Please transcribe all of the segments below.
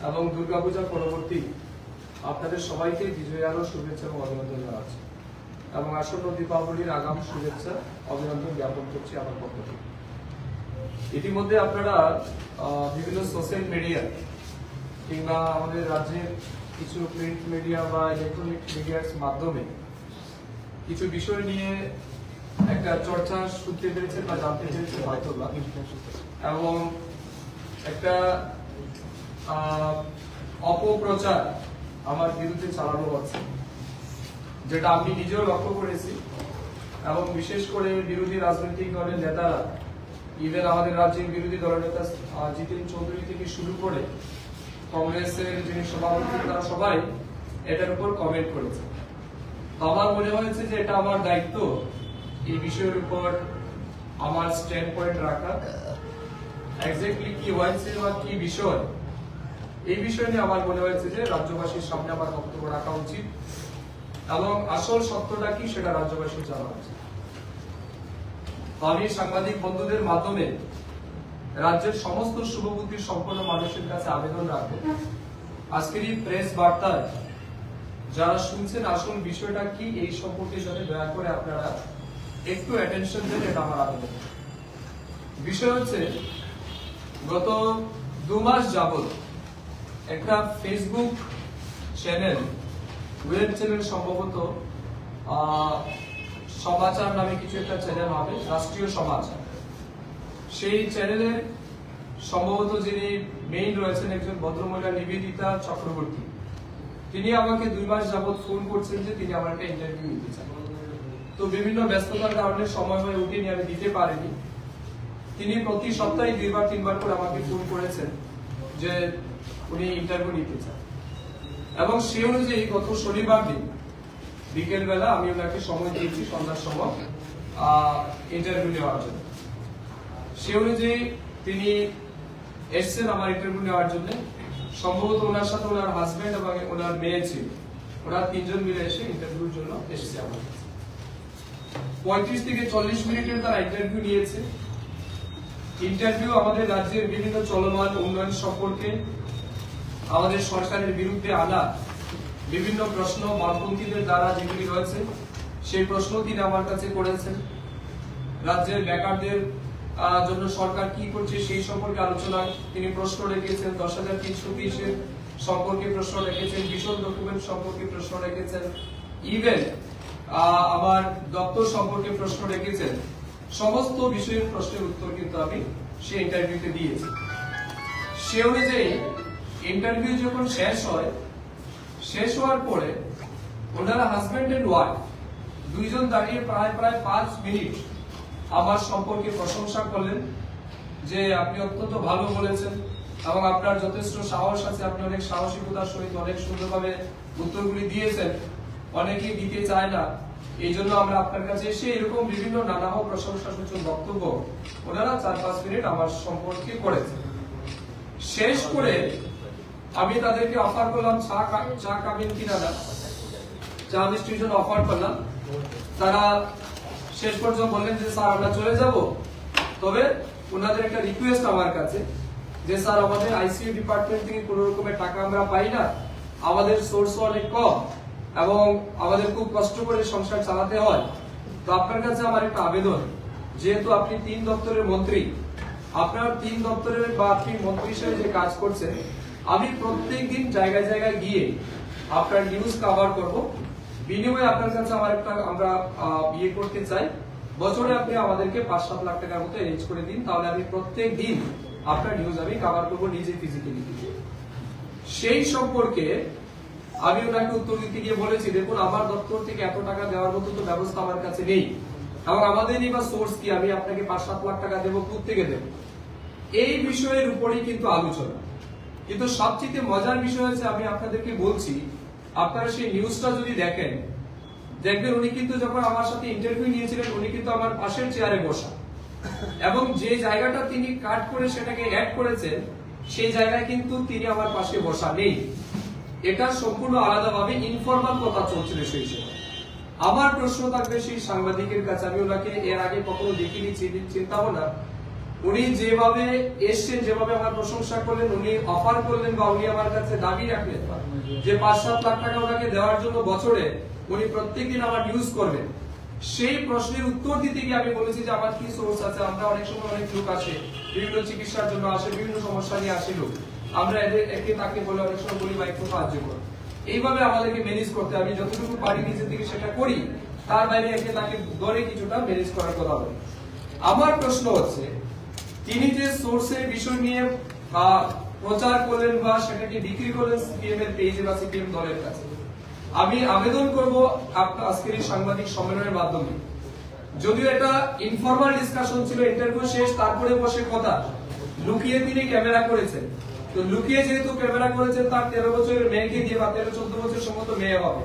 এবং দুর্গাপূজার পরবর্তী আপনাদের সবাইকে বিজয়ারও শুভেচ্ছা এবং অভিনন্দন জানাচ্ছি এবং আসন্ন দীপাবলির আগাম শুভেচ্ছা অভিনন্দন জ্ঞাপন করছি আমার পক্ষ থেকে। ইতিমধ্যে আপনারা বিভিন্ন সোশ্যাল মিডিয়া কিংবা আমাদের রাজ্যের কিছু প্রিন্ট মিডিয়া বা ইলেকট্রনিক মিডিয়ার মাধ্যমে কিছু বিষয় নিয়ে একটা চর্চা শুনতে পেরেছেন বা জানতে পেরেছেন হয়তো বা, এবং একটা অপপ্রচার আমার বিরুদ্ধে চালানো হচ্ছে, যেটা আমি নিজেও লক্ষ্য করেছি এবং বিশেষ করে বিরোধী রাজনৈতিক দলের নেতারা, ইভেন আমাদের রাজ্যের বিরোধী দলনেতা জিতেন চৌধুরী থেকে শুরু করে কংগ্রেসের যিনি সভাপতি, তারা সবাই এটার উপর কমেন্ট করেছে। তো আমার মনে হয়েছে যে এটা আমার দায়িত্ব এই বিষয়ের উপর আমার স্ট্যান্ড পয়েন্ট রাখা, এক্স্যাক্টলি কি হয়েছে বা কি বিষয়, এই বিষয় নিয়ে আমার মনে হয়েছে যে রাজ্যবাসীর সামনে আমার বক্তব্য রাখা উচিত এবং আসল সত্যটা কি সেটা রাজ্যবাসীর জানা উচিত। আমি সাংবাদিক বন্ধুদের মাধ্যমে রাজ্যের সমস্ত শুভবুদ্ধি সম্পন্ন মানুষের কাছে আবেদন রাখবো, আজকের এই প্রেস বার্তায় যারা শুনছেন আসল বিষয়টা কি এই সম্পর্কে যাতে দয়া করে আপনারা একটু অ্যাটেনশন দেন, এটা আমার আবেদন। বিষয় হচ্ছে, গত 2 মাস যাবত একটা ফেসবুক চ্যানেল, ওয়েব চ্যানেল, সম্ভবত সমাচার নামে কিছু একটা চ্যানেল হবে, রাষ্ট্রীয় সমাচার, সেই চ্যানেলের সম্ভবত যিনি মেইন রয়েছেন একজন ভদ্রমহিলা নিবেদিতা চক্রবর্তী, তিনি আমাকে 2 মাস যাবত ফোন করছেন যে তিনি আমার একটা ইন্টারভিউ দিতে চান। তো বিভিন্ন ব্যস্ততার কারণে সময় হয়ে উঠেনি, আমি দিতে পারিনি। তিনি প্রতি সপ্তাহে 2-3 বার করে আমাকে ফোন করেছেন যে উনি ইন্টারভিউ নিতে চান, এবং সে অনুযায়ী গত শনিবার দিন বিকেল বেলা আমি ওনাকে সময় দিয়েছি সন্ধ্যার সময় ইন্টারভিউ নেওয়ার জন্য। সে অনুযায়ী তিনি এসছেন আমার ইন্টারভিউ নেওয়ার জন্য। সম্ভবত ওনার সাথে ওনার হাজবেন্ড এবং ওনার মেয়ে ছিল, ওরা 3 জন মিলে এসে ইন্টারভিউর জন্য এসেছে আমার কাছে। 35 থেকে 40 মিনিটের তারা ইন্টারভিউ নিয়েছে। ইন্টারভিউ আমাদের রাজ্যের বিভিন্ন চলমান উন্নয়ন সম্পর্কে, আমাদের সরকারের বিরুদ্ধে আনা বিভিন্ন প্রশ্ন বামপন্থীদের দ্বারা যেগুলি রয়েছে সেই প্রশ্ন তিনি আমার কাছে করেছেন। রাজ্যের বেকারদের জন্য সরকার কি করছে সেই সম্পর্কে আলোচনা তিনি প্রশ্ন রেখেছেন। 10,330 এর সম্পর্কে প্রশ্ন রেখেছেন, ভিশন ডকুমেন্ট সম্পর্কে প্রশ্ন রেখেছেন, ইভেন আমার দপ্তর সম্পর্কে প্রশ্ন রেখেছেন। সমস্ত বিষয়ের প্রশ্নের উত্তর কিন্তু আমি সেই ইন্টারভিউতে দিয়েছি। সে অনুযায়ী ইন্টারভিউ যখন শেষ হওয়ার পরে ওনারা হাজবেন্ড এন্ড ওয়াইফ দুইজন দাঁড়িয়ে প্রায় 5 মিনিট আমার সম্পর্কে প্রশংসা করলেন যে আপনি অত্যন্ত ভালো বলেছেন এবং আপনার যথেষ্ট সাহস আছে, আপনি অনেক সাহসিকতার সহিত অনেক সুন্দরভাবে উত্তরগুলি দিয়েছেন, অনেকেই দিতে চায় না, এই জন্য আমরা আপনার কাছে এসে এরকম বিভিন্ন নানা প্রশংসাসূচক বক্তব্য ওনারা 4-5 মিনিট আমার সম্পর্কে করেছেন। শেষ করে আমি তাদেরকে অফার করলাম চা খাবেন কিনা, চা মিষ্টির জন্য অফার করলাম। তারা শেষ পর্যন্ত বললেন যে স্যার আমরা চলে যাব, তবে ওনাদের একটা রিকোয়েস্ট আমার কাছে যে স্যার আমাদের আইসিইউ ডিপার্টমেন্ট থেকে কোনো রকমের টাকা আমরা পাই না, আমাদের সোর্স অনেক কম এবং আমাদের খুব কষ্ট করে সংসার চালাতে হয়। তো আপনার কাছে আমার একটা আবেদন, যেহেতু আপনি 3 দপ্তরের মন্ত্রী, আপনার 3 দপ্তরের বা আপনি মন্ত্রী হিসেবে যে কাজ করছেন, আমি প্রত্যেকদিন জায়গায় জায়গায় গিয়ে আপনার নিউজ কভার করব। বিনিময়ে আপনার কাছে আমরা বিয়ে করতে চাই, বছরে আপনি আমাদেরকে 5-7 লাখ টাকার মতো অ্যারেঞ্জ করে দিন, তাহলে আমি প্রত্যেক দিন আপনার নিউজ আমি কভার করব নিজে ফিজিক্যালি। সেই সম্পর্কে আমি ওনাকে উত্তর দিতে গিয়ে বলেছি, দেখুন আমার দপ্তর থেকে এত টাকা দেওয়ার মতো তো ব্যবস্থা আমার কাছে নেই, এবং আমাদেরই বা সোর্স কি, আমি আপনাকে 5-7 লাখ টাকা দেবো, কোত্থেকে দেবো? এই বিষয়ের উপরেই কিন্তু আলোচনা। কিন্তু সবচেয়ে মজার বিষয় হচ্ছে, আমি আপনাদেরকে বলছি, আপনারা সেই নিউজটা যদি দেখবেন উনি কিন্তু যখন আমার সাথে ইন্টারভিউ নিয়েছিলেন উনি কিন্তু আমার পাশের চেয়ারে বসা, এবং যে জায়গাটা তিনি কাট করে সেটাকে অ্যাড করেছেন সেই জায়গায় কিন্তু তিনি আমার পাশে বসা নেই। এটা সম্পূর্ণ আলাদাভাবে ইনফরমাল কথা চলছিল সেই সময়। আমার প্রশ্ন থাকবে সেই সাংবাদিকের কাছে, আমি ওনাকে এর আগে কখনো দেখিনি, চিন্তাও না, উনি যেভাবে এসছেন, যেভাবে আমার প্রশংসা করলেন, উনি অফার করলেন বা উনি আমার কাছে দাবি রাখলেন যে 5-7 লাখ টাকা ওনাকে দেওয়ার জন্য বছরে উনি প্রত্যেকদিন আমার ইউজ করবেন, সেই প্রশ্নের উত্তর দিতে গিয়ে আমি বলেছি যে আমার কি সোর্স আছে। আমরা অনেক সময় অনেক লোক আসে, বিভিন্ন চিকিৎসার জন্য আসে, বিভিন্ন সমস্যা নিয়ে আসে লোক, আমরা একে তাকে বলে অনেক সময় বলি ভাই একটু সাহায্য করো। এইভাবে আমাদেরকে ম্যানেজ করতে, আমি যতটুকু পারি নিজের থেকে সেটা করি, তার বাইরে একে তাকে ধরে কিছুটা ম্যানেজ করার কথা বলি। আমার প্রশ্ন হচ্ছে, তিনি যে সোর্সের বিষয় নিয়ে প্রচার করলেন বা সেটাকে বিক্রি করলেন সিপিএম এর পেজে বা সিপিএম দলের কাছে, আমি আবেদন করব আপনার আজকের এই সাংবাদিক সম্মেলনের মাধ্যমে, যদিও এটা ইনফরমাল ডিসকাশন ছিল, ইন্টারভিউ শেষ তারপরে বসে কথা, লুকিয়ে তিনি ক্যামেরা করেছেন। তো লুকিয়ে যেহেতু ক্যামেরা করেছেন, তার 13 বছরের মেয়েকে দিয়ে বা 13-14 বছর সম্ভবত মেয়ে হবে,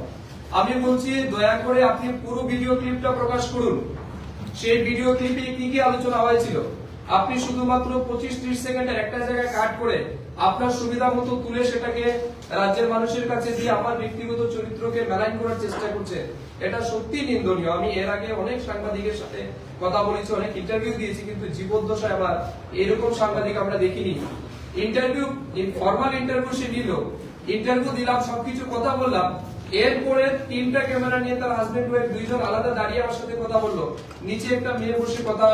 আমি বলছি দয়া করে আপনি পুরো ভিডিও ক্লিপটা প্রকাশ করুন। সেই ভিডিও ক্লিপে কি কি আলোচনা হয়েছিল আপনি শুধুমাত্র 25-30 সেকেন্ডের একটা জায়গায় কাট করে আপনার সুবিধা মতো তুলে সেটাকে রাজ্যের মানুষের কাছে দিয়ে আমার ব্যক্তিগত চরিত্রকে মেলাইন করার চেষ্টা করছে, এটা সত্যি নিন্দনীয়। আমি এর আগে অনেক সাংবাদিকের সাথে কথা বলেছি, অনেক ইন্টারভিউ দিয়েছি, কিন্তু জীবদ্দশায় আবার এরকম সাংবাদিক আমরা দেখিনি। ইন্টারভিউ, ফর্মাল ইন্টারভিউ সে নিল, ইন্টারভিউ দিলাম, সবকিছু কথা বললাম, এরপরে 3টা ক্যামেরা নিয়ে তার হাজবেন্ড ওয়াইফ দুইজন আলাদা দাঁড়িয়ে আমার সাথে কথা বললো, নিচে একটা মেয়ে বসে কথা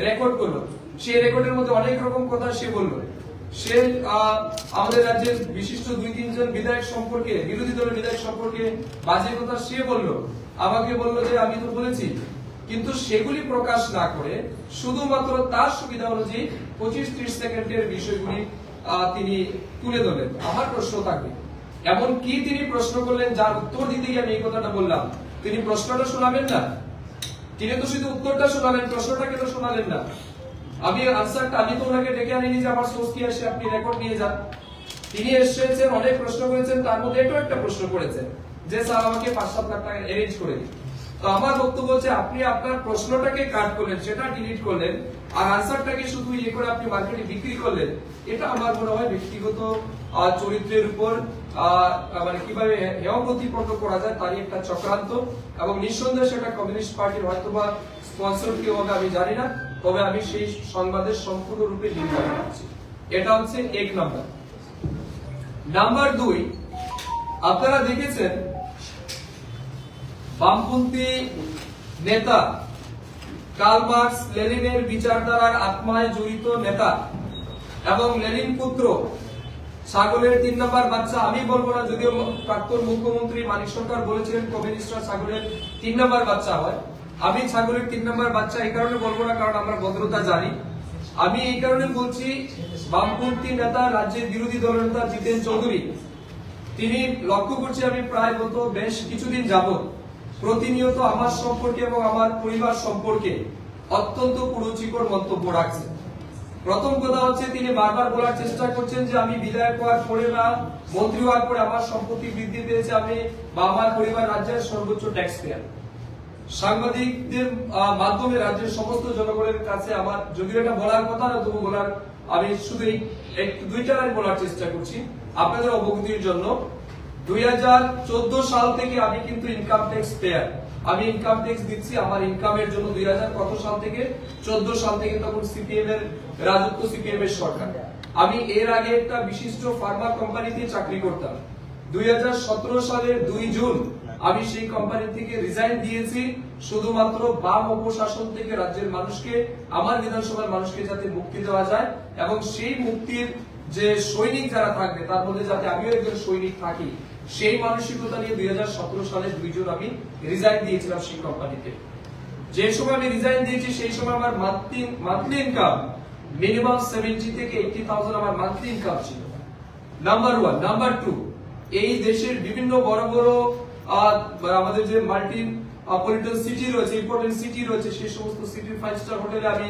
রেকর্ড করলো, সেই রেকর্ডের মধ্যে অনেক রকম কথা সে বললো। সে আমাদের রাজ্যের বিশিষ্ট 2-3 জন বিধায়ক সম্পর্কে, বিরোধী দলের বিধায়ক সম্পর্কে বাজে কথা সে বললো, আমাকে বললো যে আমি তো বলেছি, কিন্তু সেগুলি প্রকাশ না করে শুধুমাত্র তার সুবিধা অনুযায়ী 25-30 সেকেন্ডের বিষয়গুলি তিনি তুলে ধরলেন। আমার প্রশ্ন থাকবে, এমন কি তিনি প্রশ্ন করলেন যার উত্তর দিতে গিয়ে আমি এই কথাটা বললাম, তিনি প্রশ্নটা শোনাবেন না? তিনি তো শুধু উত্তরটা শোনালেন, প্রশ্নটাকে তো শোনালেন না। আমি আনসারটা, আমি তো ওনাকে ডেকে আনিনি যে আমার সোর্স কি আসে আপনি রেকর্ড নিয়ে যান। তিনি এসেছেন, অনেক প্রশ্ন করেছেন, তার মধ্যে এটাও একটা প্রশ্ন করেছেন যে স্যার আমাকে 5-7 লাখ টাকা অ্যারেঞ্জ করে দিন। তো আমার বক্তব্য হচ্ছে, আপনি আপনার প্রশ্নটাকে কাট করলেন, সেটা ডিলিট করলেন, আর আনসারটাকে শুধু ইয়ে করে আপনি মার্কেটে বিক্রি করলেন। এটা আমার মনে হয় ব্যক্তিগত চরিত্রের উপর মানে কিভাবে হেয় প্রতিপন্ন করা যায় তারই একটা চক্রান্ত, এবং নিঃসন্দেহে সেটা কমিউনিস্ট পার্টির হয়তোবা স্পন্সর কেউ হবে আমি জানি না, তবে আমি সেই সংবাদের সম্পূর্ণরূপে নিন্দা করছি। এটা হচ্ছে 1 নাম্বার। নাম্বার 2, আপনারা দেখেছেন বামপন্থী নেতা, কার্ল মার্কস লেনিনের বিচারধারার আত্মায় জড়িত নেতা এবং লেনিন পুত্র, ছাগলের 3 নম্বর বাচ্চা। আমি বলবো না, যদিও প্রাক্তন মুখ্যমন্ত্রী মানিক সরকার বলেছিলেন কমিউনিস্টরা ছাগলের 3 নম্বর বাচ্চা হয়, আমি ছাগলের 3 নম্বর বাচ্চা এই কারণে বলবো না কারণ আমরা ভদ্রতা জানি। আমি এই কারণে বলছি, বামপন্থী নেতা, রাজ্যের বিরোধী দলের নেতা জিতেন চৌধুরী, তিনি লক্ষ্য করছি আমি প্রায় গত বেশ কিছুদিন যাবত প্রতিনিয়ত আমার সম্পর্কে এবং আমার পরিবার সম্পর্কে অত্যন্ত কুরুচিকর মন্তব্য রাখছেন। প্রথম কথা হচ্ছে, তিনি বারবার বলার চেষ্টা করছেন যে আমি বিধায়ক হওয়ার পরে বা মন্ত্রী হওয়ার পরে আমার সম্পত্তি বৃদ্ধি পেয়েছে, আমি বা আমার পরিবার রাজ্যের সর্বোচ্চ ট্যাক্স পেয়ার। সাংবাদিকদের মাধ্যমে রাজ্যের সমস্ত জনগণের কাছে আমার, যদিও এটা বলার কথা না তবু বলার, আমি শুধু একটু 2টা লাইন বলার চেষ্টা করছি আপনাদের অবগতির জন্য। 2014 সাল থেকে আমি কিন্তু ইনকাম ট্যাক্স পেয়ার, আমি ইনকাম ট্যাক্স দিচ্ছি আমার ইনকামের জন্য। 2000 কত সাল থেকে, 14 সাল থেকে, তখন সিপিএম এর রাজত্ব, সিপিএম এর সরকার। আমি এর আগে একটা বিশিষ্ট ফার্মা কোম্পানিতে চাকরি করতাম। 2017 সালের 2 জুন আমি সেই কোম্পানি থেকে রিজাইন দিয়েছি, শুধুমাত্র বাম অপশাসন থেকে রাজ্যের মানুষকে, আমার বিধানসভার মানুষকে যাতে মুক্তি দেওয়া যায়, এবং সেই মুক্তির যে সৈনিক যারা থাকবে তার মধ্যে যাতে আমিও একজন সৈনিক থাকি, সেই মানসিকতা নিয়ে 2017 সালের 2 জুন আমি রিজাইন দিয়েছিলাম সেই কোম্পানিতে। যে সময় আমি রিজাইন দিয়েছি সেই সময় আমার মান্থলি ইনকাম মিনিমাম 70 থেকে 80,000 আমার মান্থলি ইনকাম ছিল। নাম্বার 1। নাম্বার 2, এই দেশের বিভিন্ন বড় বড় আমাদের যে মাল্টি পলিটন সিটি রয়েছে, ইম্পর্টেন্ট সিটি রয়েছে, সেই সমস্ত সিটির 5 স্টার হোটেলে আমি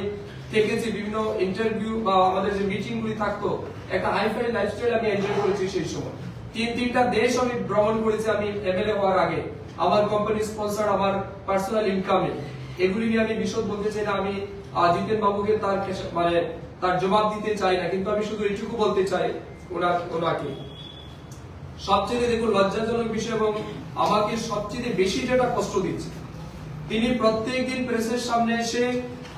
থেকেছি। বিভিন্ন ইন্টারভিউ বা আমাদের যে মিটিং গুলি থাকতো, একটা হাইফাই লাইফস্টাইল আমি এনজয় করেছি সেই সময়। 3টা দেশ আমি ভ্রমণ করেছি আমি এমএলএ হওয়ার আগে, আমার কোম্পানি স্পন্সর, আমার পার্সোনাল ইনকামে। এগুলি নিয়ে আমি বিশদ বলতে চাই না, আমি জিতেন বাবুকে তার জবাব দিতে চাই না, কিন্তু আমি শুধু এইটুকু বলতে চাই ওনাকে, সবচেয়ে দেখুন লজ্জাজনক বিষয় এবং আমাকে সবচেয়ে বেশি যেটা কষ্ট দিচ্ছে, তিনি প্রত্যেকদিন প্রেসের সামনে এসে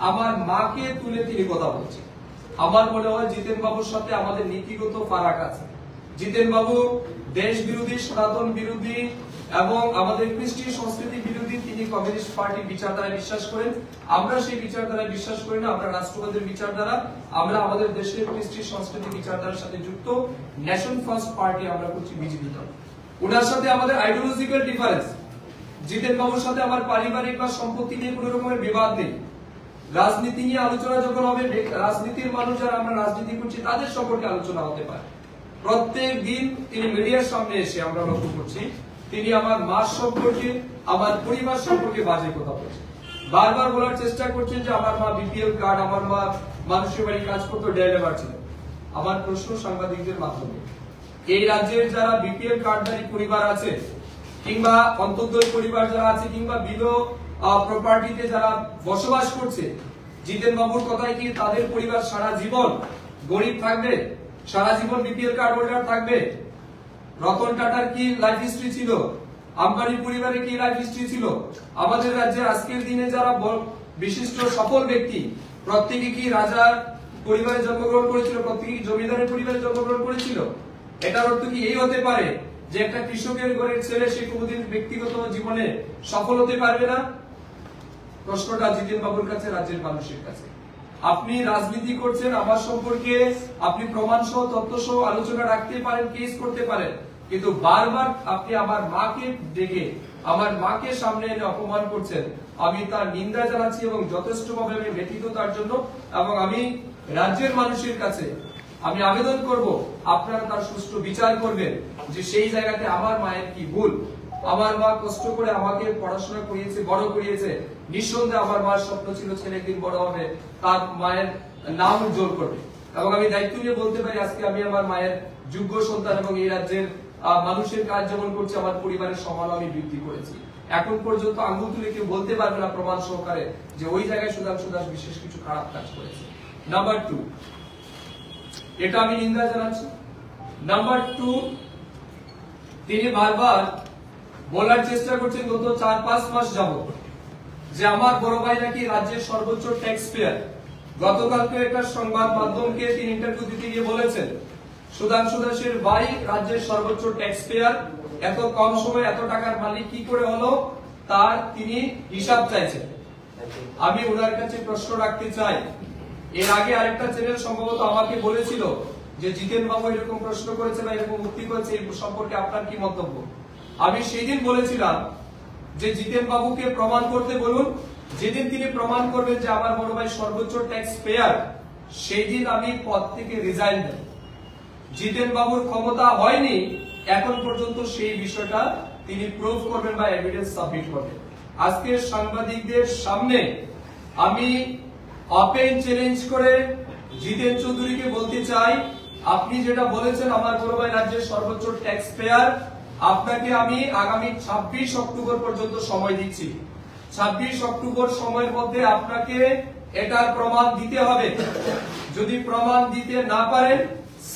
আমার মাকে তুলে তিনি কথা বলছেন। আমার মনে হয় জিতেন বাবুর সাথে আমাদের নীতিগত ফারাক আছে। জিতেন বাবু দেশ বিরোধী, সনাতন বিরোধী এবং আমাদের কৃষ্টি সংস্কৃতি বিরোধী। তিনি কমিউনিস্ট পার্টির বিচারধারায় বিশ্বাস করেন, আমরা সেই বিচারধারায় বিশ্বাস করি না। আমরা রাষ্ট্রবাদের বিচারধারা, আমরা আমাদের দেশের কৃষ্টি সংস্কৃতি বিচারধারার সাথে যুক্ত ন্যাশন ফার্স্ট পার্টি আমরা করছি বিজেপি দল। ওনার সাথে আমাদের আইডিওলজিক্যাল ডিফারেন্স। জিতেন বাবুর সাথে আমার পারিবারিক বা সম্পত্তি নিয়ে কোন রকমের বিবাদ নেই। রাজনীতি নিয়ে আলোচনা যখন হবে, রাজনীতির মানুষ যারা আমরা রাজনীতি করছি তাদের সম্পর্কে আলোচনা হতে পারে। প্রত্যেক দিন তিনি মিডিয়ার সামনে এসে আমরা লক্ষ্য করছি তিনি আমার মা সম্পর্কে, আমার পরিবার সম্পর্কে বাজে কথা বলছেন। বারবার বলার চেষ্টা করছেন যে আমার মা বিপিএল কার্ড, আমার মা মানুষের বাড়ি কাজ করতো, ডেলিভার ছিল। আমার প্রশ্ন সাংবাদিকদের মাধ্যমে, এই রাজ্যের যারা বিপিএল কার্ডধারী পরিবার আছে কিংবা অন্তর্দয় পরিবার যারা আছে কিংবা বিলো প্রপার্টিতে যারা বসবাস করছে, জিতেন বাবুর কথায় কি তাদের পরিবার সারা জীবন গরিব থাকবে? সারা জীবন বিপিএল কার্ড হোল্ডার থাকবে? রতন টাটার কি লাইফ হিস্ট্রি ছিল? আম্বানির পরিবারের কি লাইফ হিস্ট্রি ছিল? আমাদের রাজ্যের আজকের দিনে যারা বিশিষ্ট সফল ব্যক্তি, প্রত্যেকে কি রাজার পরিবারে জন্মগ্রহণ করেছিল? প্রত্যেকে কি জমিদারের পরিবারে জন্মগ্রহণ করেছিল? এটার অর্থ কি এই হতে পারে যে একটা কৃষকের ঘরের ছেলে সে কোনদিন ব্যক্তিগত জীবনে সফল হতে পারবে না? প্রশ্নটা জিতেন বাবুর কাছে, রাজ্যের মানুষের কাছে। আপনি রাজনীতি করছেন আমার সম্পর্কে, আপনি প্রমাণ সহ তথ্য সহ আলোচনা রাখতে পারেন, কেস করতে পারেন, কিন্তু বারবার আপনি আমার মাকে ডেকে আমার মাকে সামনে এনে অপমান করছেন। আমি তার নিন্দা জানাচ্ছি এবং যথেষ্টভাবে আমি ব্যথিত তার জন্য। এবং আমি রাজ্যের মানুষের কাছে আমি আবেদন করব আপনারা তার সুষ্ঠু বিচার করবেন যে সেই জায়গাতে আমার মায়ের কি ভুল। আমার মা কষ্ট করে আমাকে পড়াশোনা করিয়েছে, বড় করিয়েছে। নিঃসন্দেহে আমার মার স্বপ্ন ছিল ছেলে একদিন বড় হবে, তার মায়ের নাম উজ্জ্বল করবে। এবং আমি দায়িত্ব নিয়ে বলতে পারি আজকে আমি আমার মায়ের যোগ্য সন্তান এবং এই রাজ্যের মানুষের কাজ যেমন করছে আমার পরিবারের সম্মান আমি বৃদ্ধি করেছি। এখন পর্যন্ত আঙ্গুল তুলে কেউ বলতে পারবে না প্রমাণ সহকারে যে ওই জায়গায় সুধাংশু দাস বিশেষ কিছু খারাপ কাজ করেছে। নাম্বার 2, এটা আমি নিন্দা জানাচ্ছি। নাম্বার 2, তিনি বারবার বলার চেষ্টা করছেন গত 4-5 মাস যাবত যে আমার বড় ভাই নাকি রাজ্যের সর্বোচ্চ ট্যাক্স পেয়ার। গতকালকে একটা সংবাদ মাধ্যমকে তিনি ইন্টারভিউ দিতে গিয়ে বলেছেন সুধাংশু দাসের ভাই রাজ্যের সর্বোচ্চ ট্যাক্স পেয়ার, এত কম সময়ে এত টাকার মালিক কি করে হলো তার তিনি হিসাব চাইছেন। আমি ওনার কাছে প্রশ্ন রাখতে চাই, এর আগে আরেকটা চ্যানেল সম্ভবত আমাকে বলেছিল যে জিতেন বাবু এরকম প্রশ্ন করেছে বা এরকম উক্তি করেছে, এই সম্পর্কে আপনার কি মন্তব্য? আমি সেই দিন বলেছিলাম যে জিতেন বাবুকে প্রমাণ করতে বলুন, যেদিন তিনি প্রমাণ করবেন যে আমার বড় ভাই সর্বোচ্চ ট্যাক্স পেয়ার সেই দিন আমি পদ থেকে রিজাইন দেব। জিতেন বাবুর ক্ষমতা হয়নি এখন পর্যন্ত সেই বিষয়টা তিনি প্রুভ করবেন বা এভিডেন্স সাবমিট করবেন। আজকে সাংবাদিকদের সামনে আমি ওপেন চ্যালেঞ্জ করে জিতেন চৌধুরীকে বলতে চাই, আপনি যেটা বলেছেন আমার বড় ভাই রাজ্যের সর্বোচ্চ ট্যাক্স পেয়ার, আপনাকে আমি আগামী 26 অক্টোবর পর্যন্ত সময় দিচ্ছি। 26 অক্টোবর সময়ের মধ্যে আপনাকে এটার প্রমাণ দিতে হবে। যদি প্রমাণ দিতে না পারেন,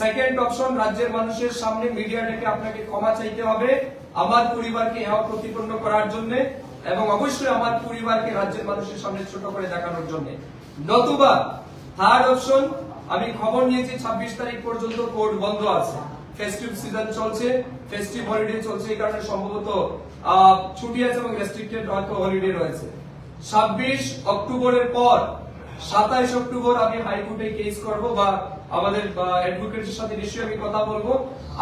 সেকেন্ড অপশন রাজ্যের মানুষের সামনে মিডিয়া ডেকে আপনাকে ক্ষমা চাইতে হবে আমার পরিবারকে হেয় প্রতিপন্ন করার জন্য এবং অবশ্যই আমার পরিবারকে রাজ্যের মানুষের সামনে ছোট করে দেখানোর জন্য। নতুবা থার্ড অপশন, আমি খবর নিয়েছি 26 তারিখ পর্যন্ত কোর্ট বন্ধ আছে, ফেস্টিভ সিজন চলছে, ফেস্টিভ হলিডে চলছে, এই কারণে সম্ভবত ছুটি আছে এবং রেস্ট্রিক্টেড হয়তো হলিডে রয়েছে। 26 অক্টোবরের পর 27 অক্টোবর আমি হাইকোর্টে কেস করব বা আমাদের অ্যাডভোকেটের সাথে নিশ্চয়ই আমি কথা বলবো।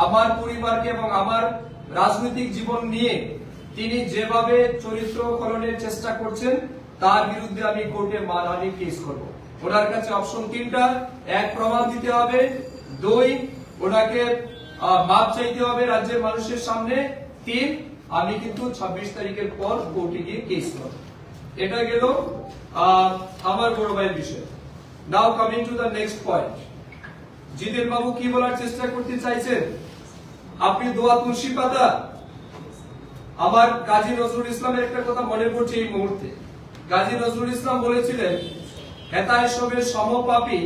আমার পরিবারকে এবং আমার রাজনৈতিক জীবন নিয়ে তিনি যেভাবে চরিত্র খননের চেষ্টা করছেন তার বিরুদ্ধে আমি কোর্টে মানহানি কেস করব। ওনার কাছে অপশন 3টা, 1 প্রমাণ দিতে হবে, 2 ওনাকে মাপ চাইতে হবে রাজ্যের মানুষের সামনে, 3 আমি কিন্তু 26 তারিখের পর কোর্টে গিয়ে কেস করব। এটা গেল আমার বড় ভাইয়ের বিষয়। Now coming to the next point, Jiten babu কি বলার চেষ্টা করতে চাইছেন? আপনি দোয়া তুলসী পাতা। আমার কাজী নজরুল ইসলামের একটা কথা মনে পড়ছে এই মুহূর্তে। কাজী নজরুল ইসলাম বলেছিলেন, হেতায় সবে সমপাপী,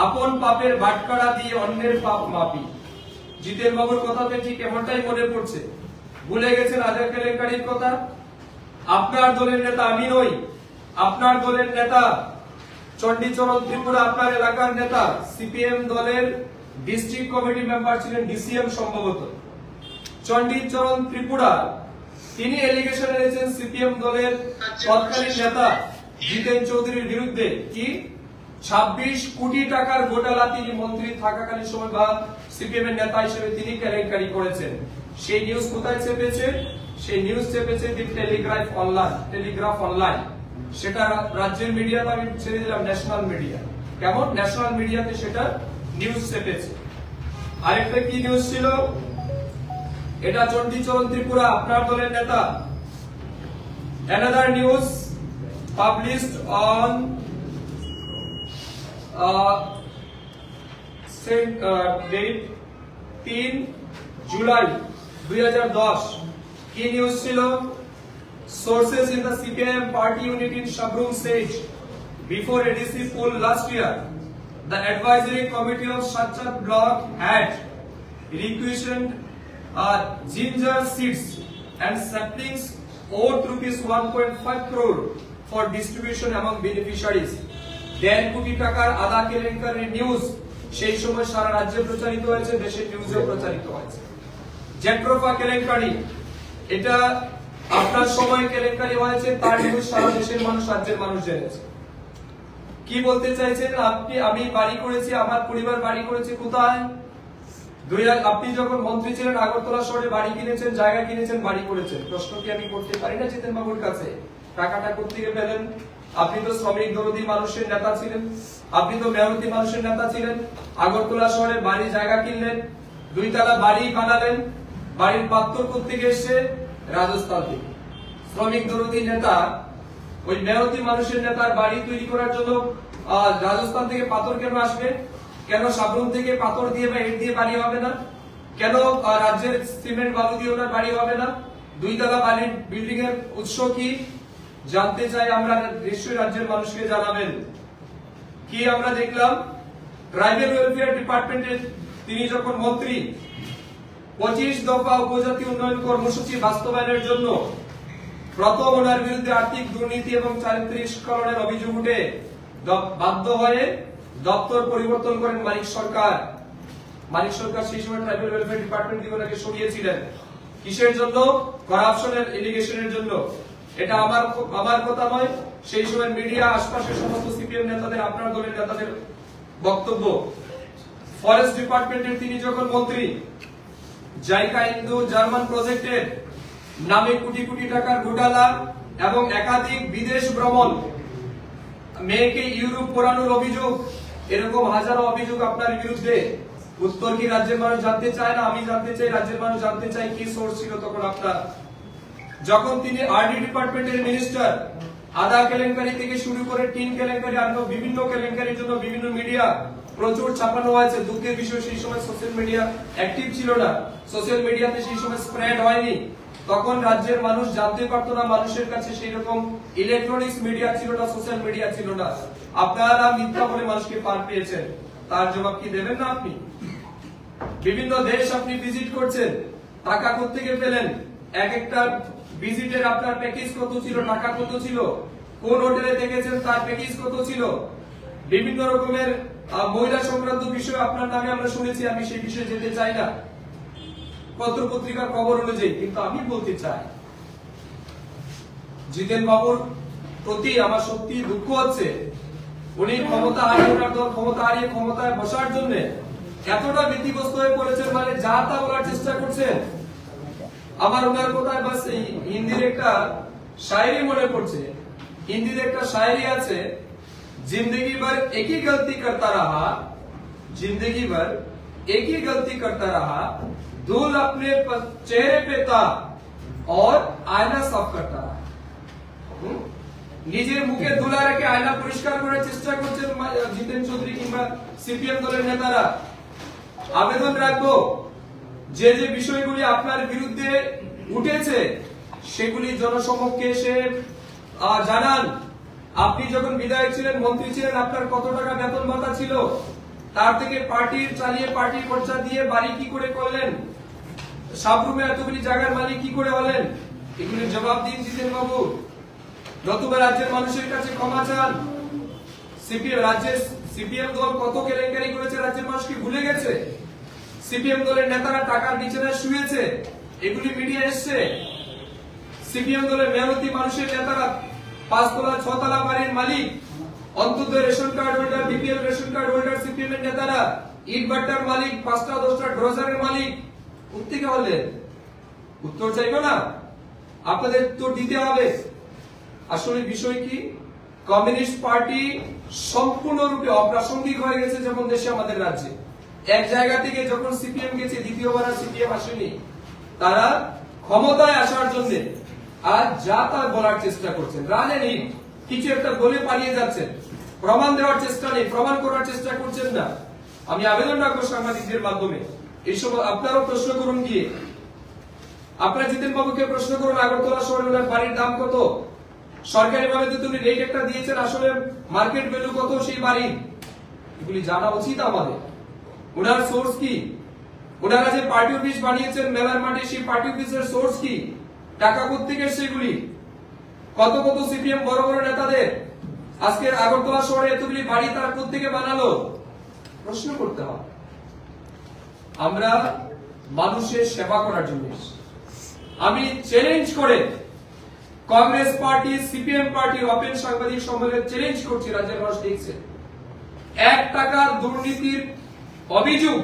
আপন পাপের বাটকারা দিয়ে অন্যের পাপ মাপি। জিতেন বাবুর কথাতে ঠিক এমনটাই মনে পড়ছে। ভুলে গেছেন আজাদ কেলেঙ্কারির কথা? আপনার দলের নেতা আমি নই, আপনার দলের নেতা চণ্ডীচরণ ত্রিপুরা আপনার এলাকার নেতা, সিপিএম দলের ডিস্ট্রিক্ট কমিটি মেম্বার ছিলেন, ডিসিএম সম্ভবত। চণ্ডীচরণ ত্রিপুরা তিনি এলিগেশন এনেছেন সিপিএম দলের তৎকালীন নেতা জিতেন চৌধুরীর বিরুদ্ধে কি 26 কোটি টাকার ঘোটালা তিনি মন্ত্রী থাকাকালীন সময় বা সিপিএম এর নেতা হিসেবে তিনি কেলেঙ্কারি করেছেন। সেই নিউজ কোথায় চেপেছে? সেই নিউজ চেপেছে দি টেলিগ্রাফ অনলাইন। সেটা রাজ্যের মিডিয়াতে আমি ছেড়ে দিলাম ন্যাশনাল মিডিয়া। কেমন? ন্যাশনাল মিডিয়াতে সেটা নিউজ চেপেছে। আরেকটা কি নিউজ ছিল? এটা চণ্ডীচরণ ত্রিপুরা আপনার দলের নেতা। Another news published on date 3 July 2010 কি নিউজ ছিল? Sources in the CPIM party unit in Shabrum said before ADC poll last year, the advisory committee of Shachat block had requisitioned ginger seeds and saplings owed rupees 1.5 crore for distribution among beneficiaries. 1.5 কোটি টাকার আদা কেলেঙ্কারির news সেই সময় সারা রাজ্যে প্রচারিত হয়েছে, দেশের নিউজে প্রচারিত হয়েছে। জেট্রোফা কেলেঙ্কারি, এটা আপনার সময় কেলেঙ্কারি হয়েছে, তার নিউজ সারা দেশের মানুষ, রাজ্যের মানুষ জেনেছে। কি বলতে চাইছেন? আমি বাড়ি করেছি, আমার পরিবার বাড়ি করেছে কোথায়? আপনি যখন মন্ত্রী ছিলেন আগরতলা শহরে বাড়ি কিনেছেন, জায়গা কিনেছেন, বাড়ি করেছেন। প্রশ্ন কি আমি করতে পারি না জিতেন বাবুর কাছে? টাকাটা কোথেকে পেলেন? আপনি তো শ্রমিক দরদি মানুষের নেতা ছিলেন, আপনি তো মেহনতি মানুষের নেতা ছিলেন। আগরতলা শহরে বাড়ি জায়গা কিনলেন, 2 তলা বাড়ি বানালেন। বাড়ির পাত্র কোথেকে এসছে? রাজস্থান থেকে। শ্রমিক দরদি নেতা, ওই মেহনতি মানুষের নেতার বাড়ি তৈরি করার জন্য রাজস্থান থেকে পাথর কেন আসবে? কেন সাবরুম থেকে পাথর দিয়ে বা ইট দিয়ে বাড়ি হবে না? কেন রাজ্যের সিমেন্ট বালু দিয়ে ওনার বাড়ি হবে না? 2 তলা বাড়ির বিল্ডিং এর উৎস কি জানতে চাই আমরা, নিশ্চয়ই রাজ্যের মানুষকে জানাবেন। কি আমরা দেখলাম? ট্রাইবাল ওয়েলফেয়ার ডিপার্টমেন্টের তিনি যখন মন্ত্রী, 25 দফা উপজাতি উন্নয়ন কর্মসূচি বাস্তবায়নের জন্য প্রথম ওনার বিরুদ্ধে আর্থিক দুর্নীতি এবং চারিত্রিক স্খলনের অভিযোগ উঠে বাধ্য হয়ে দপ্তর পরিবর্তন করেন মানিক সরকার। মানিক সরকার সেই সময় ট্রাইবাল ওয়েলফেয়ার ডিপার্টমেন্ট থেকে ওনাকে সরিয়েছিলেন। কিসের জন্য? করাপশনের এলিগেশনের জন্য। এটা আমার কথা নয়, সেই সময় মিডিয়া, আশপাশের সমস্ত সিপিএম নেতাদের, আপনার দলের নেতাদের বক্তব্য। ফরেস্ট ডিপার্টমেন্টের তিনি যখন মন্ত্রী, জাইকা ইন্দো জার্মান প্রজেক্টের নামে কোটি কোটি টাকার ঘোটালা এবং একাধিক বিদেশ ভ্রমণ, মেয়েকে ইউরোপ পড়ানোর অভিযোগ, এরকম হাজারো অভিযোগ আপনার বিরুদ্ধে। উত্তর কি রাজ্যের মানুষ জানতে চায় না? আমি জানতে চাই, রাজ্যের মানুষ জানতে চাই কি সোর্স ছিল তখন আপনার। যখন তিনি আরডি ডিপার্টমেন্টের মিনিস্টার, আদা কেলেঙ্কারি থেকে শুরু করে টিন কেলেঙ্কারি, আরো বিভিন্ন কেলেঙ্কারির জন্য বিভিন্ন মিডিয়া প্রচুর ছাপানো হয়েছে। দুঃখের বিষয় সেই সময় সোশ্যাল মিডিয়া অ্যাক্টিভ ছিল না, সোশ্যাল মিডিয়াতে সেই সময় স্প্রেড হয়নি। তখন রাজ্যের মানুষ জানতে পারতো না, মানুষের কাছে সেই রকম ইলেকট্রনিক্স মিডিয়া ছিল না, সোশ্যাল মিডিয়া ছিল না। আপনারা মিথ্যা বলে মানুষকে পার পেয়েছেন, তার জবাব কি দেবেন না আপনি? বিভিন্ন দেশ আপনি ভিজিট করছেন, টাকা কোত্থেকে পেলেন? এক একটা ভিজিটের আপনার প্যাকেজ কত ছিল, টাকা কত ছিল? কোন হোটেলে থেকেছেন, তার প্যাকেজ কত ছিল? বিভিন্ন রকমের মহিলা সংক্রান্ত বিষয় আপনার নামে আমরা শুনেছি, আমি সেই বিষয়ে যেতে চাই না, পত্র পত্রিকার খবর অনুযায়ী। কিন্তু আমি বলতে চাই, জিতেন বাবুর প্রতি আমার সত্যি দুঃখ হচ্ছে। উনি ক্ষমতা হারিয়ে, ওনার দল ক্ষমতা হারিয়ে ক্ষমতায় বসার জন্য এতটা ভীতিগ্রস্ত হয়ে পড়েছেন, মানে যা তা বলার চেষ্টা করছেন। আমার ওনার কথায় বাস হিন্দির একটা শায়রি মনে পড়ছে। হিন্দির একটা শায়রি আছে, जिंदगी भर एक ही गलती करता रहा, जिंदगी भर एक ही गलती करता रहा, धूल अपने चेहरे पे था और आयना साफ करता रहा। নিজের মুখে ধুলা রেখে আয়না পরিষ্কার করার চেষ্টা করছেন জিতেন চৌধুরী কিংবা সিপিএম দলের নেতারা। আবেদন রাখবো, যে যে বিষয়গুলি আপনার বিরুদ্ধে উঠেছে সেগুলি জনসমক্ষে এসে জানান। আপনি যখন বিধায়ক ছিলেন, মন্ত্রী ছিলেন, আপনার কত টাকা বেতন ভাতা ছিল? তার থেকে পার্টির চালিয়ে পার্টির খরচা দিয়ে বাড়ি কি করে করলেন? সাবরুমে এতগুলি জায়গার মালিক কি করে হলেন? এগুলির জবাব দিন জিতেন বাবু, নতুবা রাজ্যের মানুষের কাছে ক্ষমা চান। সিপিএম রাজ্যের সিপিএম দল কত কেলেঙ্কারি করেছে রাজ্যের মানুষ কি ভুলে গেছে? সিপিএম দলের নেতারা টাকার বিছানায় শুয়েছে, এগুলি মিডিয়া এসছে। সিপিএম দলের মেহনতি মানুষের নেতারা 5 তলা 6 তলা বাড়ির মালিক, অন্তর্দয় ration card holder, BPL ration card holder CPM এর নেতারা, ইট ভাট্টার মালিক, 5টা 10টা ড্রজারের মালিক, উত্তেকে হলেন উত্তর চাইবো না? আপনাদের উত্তর দিতে হবে। আসলে বিষয় কি, কমিউনিস্ট পার্টি সম্পূর্ণরূপে অপ্রাসঙ্গিক হয়ে গেছে যেমন দেশে আমাদের রাজ্যে। এক জায়গা থেকে যখন সিপিএম গেছে, দ্বিতীয়বার আর সিপিএম আসেনি। তারা ক্ষমতায় আসার জন্য আর যা তা বলার চেষ্টা করছেন, রাজনীতি কিছু একটা বলে পালিয়ে যাচ্ছেন, প্রমাণ দেওয়ার চেষ্টা নেই, প্রমাণ করার চেষ্টা করছেন না। আমি আবেদন রাখবো সাংবাদিকদের মাধ্যমে, এইসব আপনারাও প্রশ্ন করুন গিয়ে। আপনারা জিতেন বাবুকে প্রশ্ন করুন, আগরতলা শহরে ওনার বাড়ির দাম কত, সরকারি ভাবে তো তুমি রেট একটা দিয়েছেন, আসলে মার্কেট ভ্যালু কত সেই বাড়ি, এগুলি জানা উচিত আমাদের। ওনার সোর্স কি, ওনারা যে পার্টি অফিস বানিয়েছেন মেলার মাঠে, সেই পার্টি অফিসের সোর্স কি, টাকা কোত্থেকে সেগুলি, কত কত সিপিএম বড় বড় নেতাদের আজকে আগরতলা শহরে এতগুলি বাড়ি তারা কোত্থেকে বানালো, প্রশ্ন করতে হবে। আমরা মানুষের সেবা করার জন্য, আমি চ্যালেঞ্জ করে কংগ্রেস পার্টি, সিপিএম পার্টির ওপেন সাংবাদিক সম্মেলনে চ্যালেঞ্জ করছি, রাজ্যের মানুষ দেখছে, 1 টাকার দুর্নীতির অভিযোগ,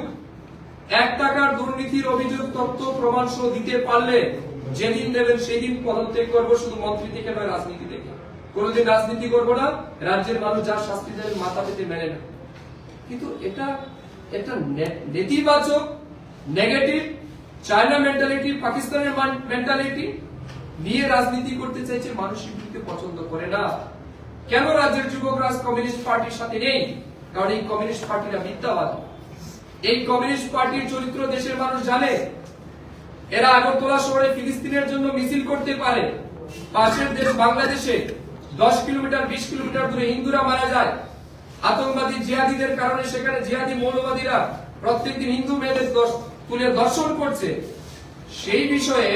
1 টাকার দুর্নীতির অভিযোগ তথ্য প্রমাণ সহ দিতে পারলে যেদিন দেবেন সেই দিন পদত্যাগ করবো, শুধু মন্ত্রী থেকে নয়, রাজনীতি থেকে। কোনোদিন রাজনীতি করবো না, রাজ্যের মানুষ যার শাস্তি দেবেন মাথা পেতে মেনে না। কিন্তু এটা একটা নেতিবাচক, নেগেটিভ চায়না মেন্টালিটি, পাকিস্তানের মেন্টালিটি নিয়ে রাজনীতি করতে চাইছে, মানুষ এগুলিকে পছন্দ করে না। কেন রাজ্যের যুবকরা কমিউনিস্ট পার্টির সাথে নেই? কারণ এই কমিউনিস্ট পার্টিরা মিথ্যাবাদী। এই কমিউনিস্ট পার্টির চরিত্র দেশের মানুষ জানে। এরা আগরতলা শহরে ফিলিস্তিনের জন্য মিছিল করতে পারে, পাশের দেশ বাংলাদেশে 10 কিলোমিটার 20 কিলোমিটার দূরে হিন্দুরা মারা যায় আতঙ্কবাদী জিহাদিদের কারণে, সেখানে জিহাদি মৌলবাদীরা প্রত্যেকদিন হিন্দু মেয়েদের তুলে দর্শন করছে, সেই বিষয়ে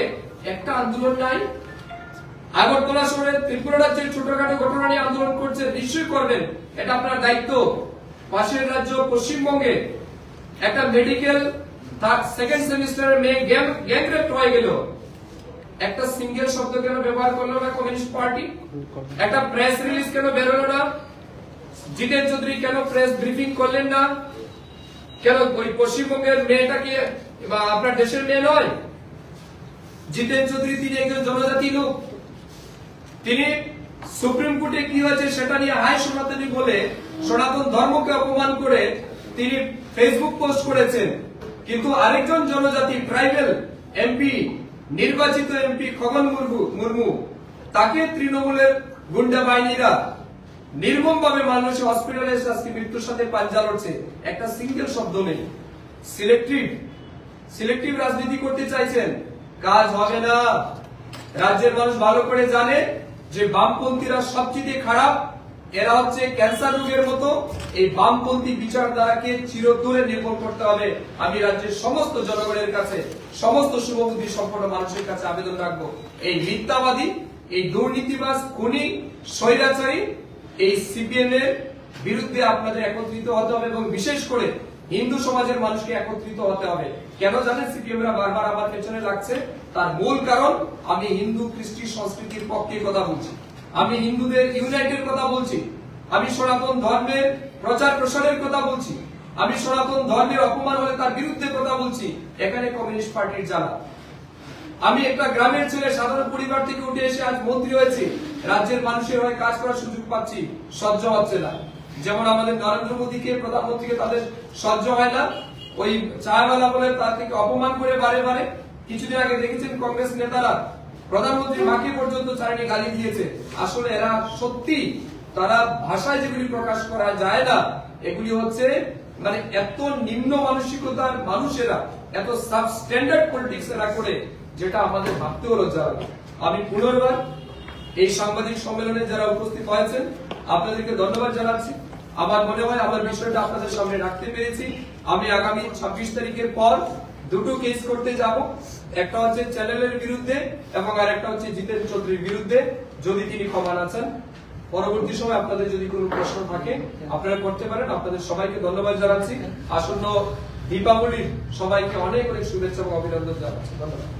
একটা আন্দোলন নাই। আগরতলা শহরে ত্রিপুরা রাজ্যের ছোটখাটো ঘটনা নিয়ে আন্দোলন করছে, নিশ্চয়ই করবেন, এটা আপনার দায়িত্ব। পাশের রাজ্য পশ্চিমবঙ্গে একটা মেডিকেল সেকেন্ড সেমিস্টারের মেয়ে গ্যাং রেপ হয়ে গেল, একটা সিঙ্গেল শব্দ কেন ব্যবহার করলো না কমিউনিস্ট পার্টি? একটা প্রেস রিলিজ কেন বেরোলো না? জিতেন চৌধুরী কেন প্রেস ব্রিফিং করলেন না? কেন ওই পশ্চিমবঙ্গের মেয়েটাকে আপনার দেশের মেয়ে নয়? জিতেন চৌধুরী তিনি একজন জনজাতি লোক, তিনি সুপ্রিম কোর্টে কি হয়েছে সেটা নিয়ে হাই সনাতনী বলে সনাতন ধর্মকে অপমান করে তিনি ফেসবুক পোস্ট করেছেন। কিন্তু আরেকজন জনজাতি ট্রাইবেল এমপি, নির্বাচিত এমপি খগন মুর্মু, তাকে তৃণমূলের গুন্ডা বাহিনীরা নির্মম ভাবে মানুষের হসপিটালে আজকে মৃত্যুর সাথে পাঞ্জা লড়ছে, একটা সিঙ্গেল শব্দ নেই। সিলেক্টিভ রাজনীতি করতে চাইছেন, কাজ হবে না। রাজ্যের মানুষ ভালো করে জানে যে বামপন্থীরা সবচেয়ে খারাপ, এরা হচ্ছে ক্যান্সার রোগের মতো। এই বামপন্থী বিচারধারাকে চিরতরে নির্মূল করতে হবে। আমি রাজ্যের সমস্ত জনগণের কাছে, সমস্ত শুভবুদ্ধি সম্পন্ন মানুষের কাছে আবেদন রাখবো, এই মিথ্যাবাদী, এই দুর্নীতিবাজ, খুনি, স্বৈরাচারী এই সিপিএম এর বিরুদ্ধে আপনাদের একত্রিত হতে হবে এবং বিশেষ করে হিন্দু সমাজের মানুষকে একত্রিত হতে হবে। কেন জানেন সিপিএমরা বারবার আমার পেছনে লাগছে? তার মূল কারণ, আমি হিন্দু কৃষ্টি সংস্কৃতির পক্ষে কথা বলছি, আমি হিন্দুদের ইউনাইটের কথা বলছি, আমি সনাতন ধর্মের প্রচার প্রসারের কথা বলছি, আমি সনাতন ধর্মের অপমান হলে তার বিরুদ্ধে কথা বলছি। এখানে কমিউনিস্ট পার্টির জ্বালা। আমি একটা গ্রামের ছেলে, সাধারণ পরিবার থেকে উঠে এসে আজ মন্ত্রী হয়েছি, রাজ্যের মানুষের হয়ে কাজ করার সুযোগ পাচ্ছি, সহ্য হচ্ছে না। যেমন আমাদের নরেন্দ্র মোদীকে, প্রধানমন্ত্রীকে তাদের সহ্য হয় না, ওই চায়ওয়ালা বলে তার থেকে অপমান করে বারে বারে। কিছুদিন আগে দেখেছেন কংগ্রেস নেতারা প্রধানমন্ত্রী মাকে পর্যন্ত চারিটি গালি দিয়েছে। আসলে এরা সত্যি, তারা ভাষায় যেগুলি প্রকাশ করা যায় না, এগুলি হচ্ছে মানে এত নিম্ন মানসিকতার মানুষেরা, এত সাবস্ট্যান্ডার্ড পলিটিক্স এরা করে, যেটা আমাদের ভাবতেও লজ্জা লাগে। আমি পুনর্বার এই সাংবাদিক সম্মেলনে যারা উপস্থিত হয়েছেন আপনাদেরকে ধন্যবাদ জানাচ্ছি। আমার মনে হয় আমার বিষয়টা আপনাদের সামনে রাখতে পেরেছি। আমি আগামী 26 তারিখের পর দুটো কেস করতে যাব, একটা হচ্ছে চ্যানেলের বিরুদ্ধে এবং আরেকটা হচ্ছে জিতেন চৌধুরীর বিরুদ্ধে, যদি তিনি ক্ষমা না চান। পরবর্তী সময় আপনাদের যদি কোনো প্রশ্ন থাকে আপনারা করতে পারেন। আপনাদের সবাইকে ধন্যবাদ জানাচ্ছি। আসন্ন দীপাবলির সবাইকে অনেক অনেক শুভেচ্ছা এবং অভিনন্দন জানাচ্ছি। ধন্যবাদ।